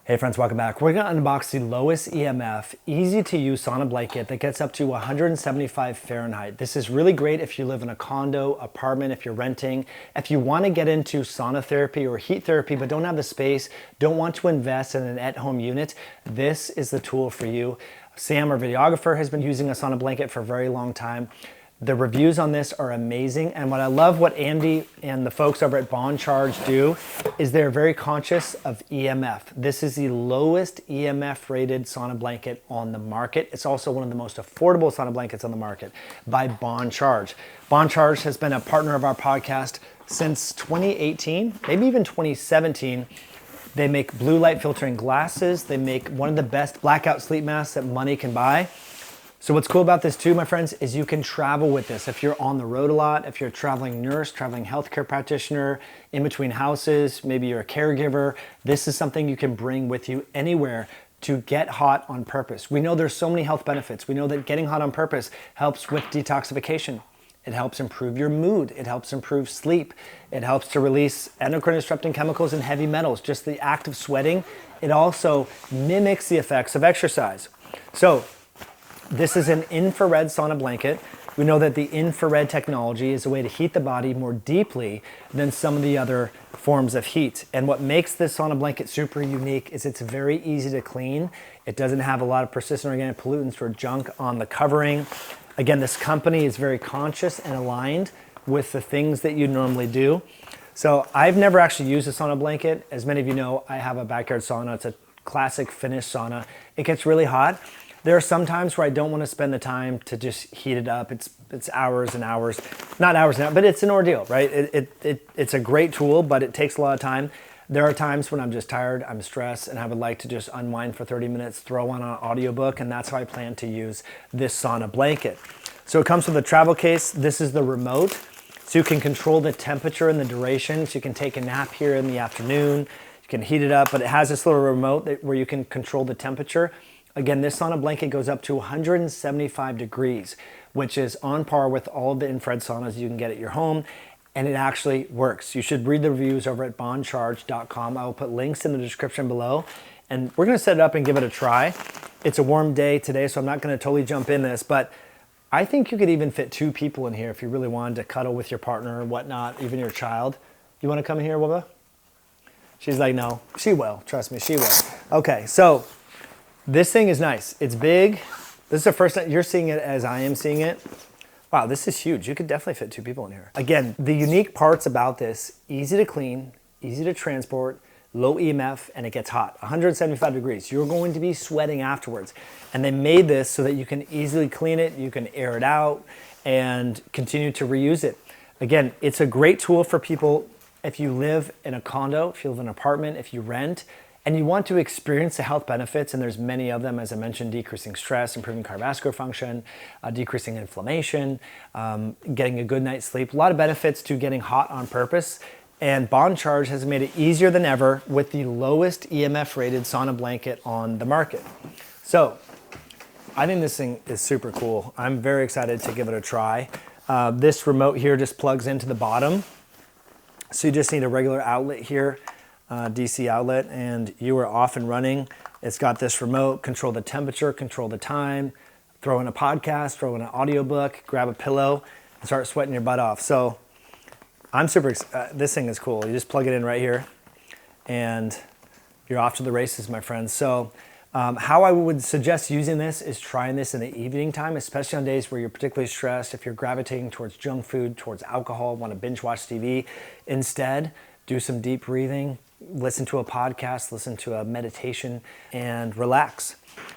Hey friends, welcome back. We're gonna unbox the lowest EMF, easy to use sauna blanket that gets up to 175 Fahrenheit. This is really great if you live in a condo, apartment, if you're renting, if you wanna get into sauna therapy or heat therapy but don't have the space, don't want to invest in an at-home unit, this is the tool for you. Sam, our videographer, has been using a sauna blanket for a very long time. The reviews on this are amazing, and what I love what Andy and the folks over at Bond Charge do is they're very conscious of EMF. This is the lowest EMF rated sauna blanket on the market. It's also one of the most affordable sauna blankets on the market by Bond Charge. Bond Charge has been a partner of our podcast since 2018, maybe even 2017. They make blue light filtering glasses. They make one of the best blackout sleep masks that money can buy. So what's cool about this too, my friends, is you can travel with this. If you're on the road a lot, if you're a traveling nurse, traveling healthcare practitioner, in between houses, maybe you're a caregiver, this is something you can bring with you anywhere to get hot on purpose. We know there's so many health benefits. We know that getting hot on purpose helps with detoxification. It helps improve your mood. It helps improve sleep. It helps to release endocrine disrupting chemicals and heavy metals. Just the act of sweating. It also mimics the effects of exercise. So, this is an infrared sauna blanket. We know that the infrared technology is a way to heat the body more deeply than some of the other forms of heat. And what makes this sauna blanket super unique is it's very easy to clean. It doesn't have a lot of persistent organic pollutants or junk on the covering. Again, this company is very conscious and aligned with the things that you normally do. So I've never actually used a sauna blanket. As many of you know, I have a backyard sauna. It's a classic Finnish sauna. It gets really hot. There are some times where I don't want to spend the time to just heat it up. It's hours and hours, not hours and hours, but it's an ordeal, right? It's a great tool, but it takes a lot of time. There are times when I'm just tired, I'm stressed, and I would like to just unwind for 30 minutes, throw on an audiobook, and that's how I plan to use this sauna blanket. So it comes with a travel case. This is the remote, so you can control the temperature and the duration. So you can take a nap here in the afternoon. You can heat it up, but it has this little remote where you can control the temperature. Again, this sauna blanket goes up to 175 degrees, which is on par with all of the infrared saunas you can get at your home, and it actually works. You should read the reviews over at bondcharge.com. I will put links in the description below, and we're gonna set it up and give it a try. It's a warm day today, so I'm not gonna totally jump in this, but I think you could even fit 2 people in here if you really wanted to cuddle with your partner or whatnot, even your child. You wanna come in here, Wubba? She's like, no, she will, trust me, she will. Okay, so, this thing is nice. It's big. This is the first time you're seeing it as I am seeing it. Wow, this is huge. You could definitely fit 2 people in here. Again, the unique parts about this, easy to clean, easy to transport, low EMF, and it gets hot. 175 degrees. You're going to be sweating afterwards. And they made this so that you can easily clean it, you can air it out, and continue to reuse it. Again, it's a great tool for people if you live in a condo, if you live in an apartment, if you rent, and you want to experience the health benefits, and there's many of them, as I mentioned, decreasing stress, improving cardiovascular function, decreasing inflammation, getting a good night's sleep. A lot of benefits to getting hot on purpose. And Bond Charge has made it easier than ever with the lowest EMF rated sauna blanket on the market. So I think this thing is super cool. I'm very excited to give it a try. This remote here just plugs into the bottom. So you just need a regular outlet here. DC outlet, and you are off and running. It's got this remote, control the temperature, control the time, throw in a podcast, throw in an audiobook, grab a pillow, and start sweating your butt off. So I'm super excited. This thing is cool. You just plug it in right here, and you're off to the races, my friends. So how I would suggest using this is trying this in the evening time, especially on days where you're particularly stressed, if you're gravitating towards junk food, towards alcohol, want to binge watch TV. Instead, do some deep breathing, listen to a podcast, listen to a meditation, and relax.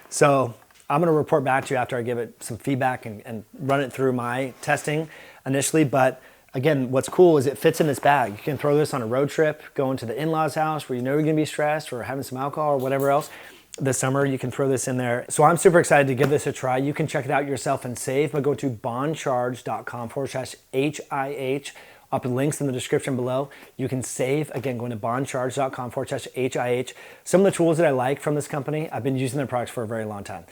So I'm gonna report back to you after I give it some feedback and run it through my testing initially. But again, what's cool is it fits in this bag. You can throw this on a road trip, going to the in-laws house where you know you're gonna be stressed or having some alcohol or whatever else. This summer, you can throw this in there. So I'm super excited to give this a try. You can check it out yourself and save, but go to bondcharge.com/HIH. I'll put links in the description below. You can save, again, going to bondcharge.com/HIH. Some of the tools that I like from this company, I've been using their products for a very long time.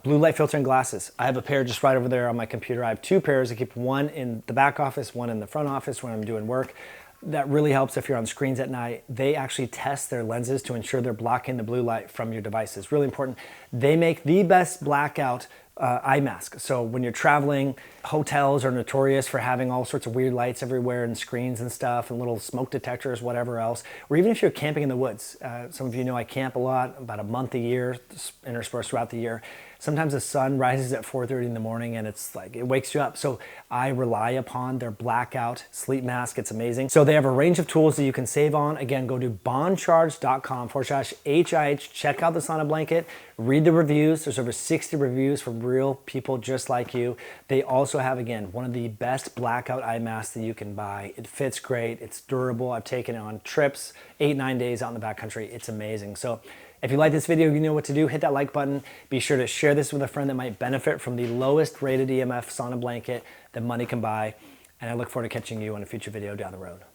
Blue light filtering glasses. I have a pair just right over there on my computer. I have 2 pairs. I keep one in the back office, one in the front office when I'm doing work. that really helps if you're on screens at night. They actually test their lenses to ensure they're blocking the blue light from your devices. Really important. They make the best blackout eye mask. So when you're traveling, hotels are notorious for having all sorts of weird lights everywhere and screens and stuff and little smoke detectors, whatever else. Or even if you're camping in the woods. Some of you know I camp a lot, about a month a year, interspersed throughout the year. Sometimes the sun rises at 4:30 in the morning and it's like, it wakes you up. So I rely upon their blackout sleep mask. It's amazing. So they have a range of tools that you can save on. Again, go to bondcharge.com/HIH. Check out the sauna blanket. Read the reviews. There's over 60 reviews from real people just like you. They also have, again, one of the best blackout eye masks that you can buy. It fits great. It's durable. I've taken it on trips, 8-9 days out in the backcountry. It's amazing. So if you like this video, you know what to do. Hit that like button. Be sure to share this with a friend that might benefit from the lowest rated EMF sauna blanket that money can buy. And I look forward to catching you on a future video down the road.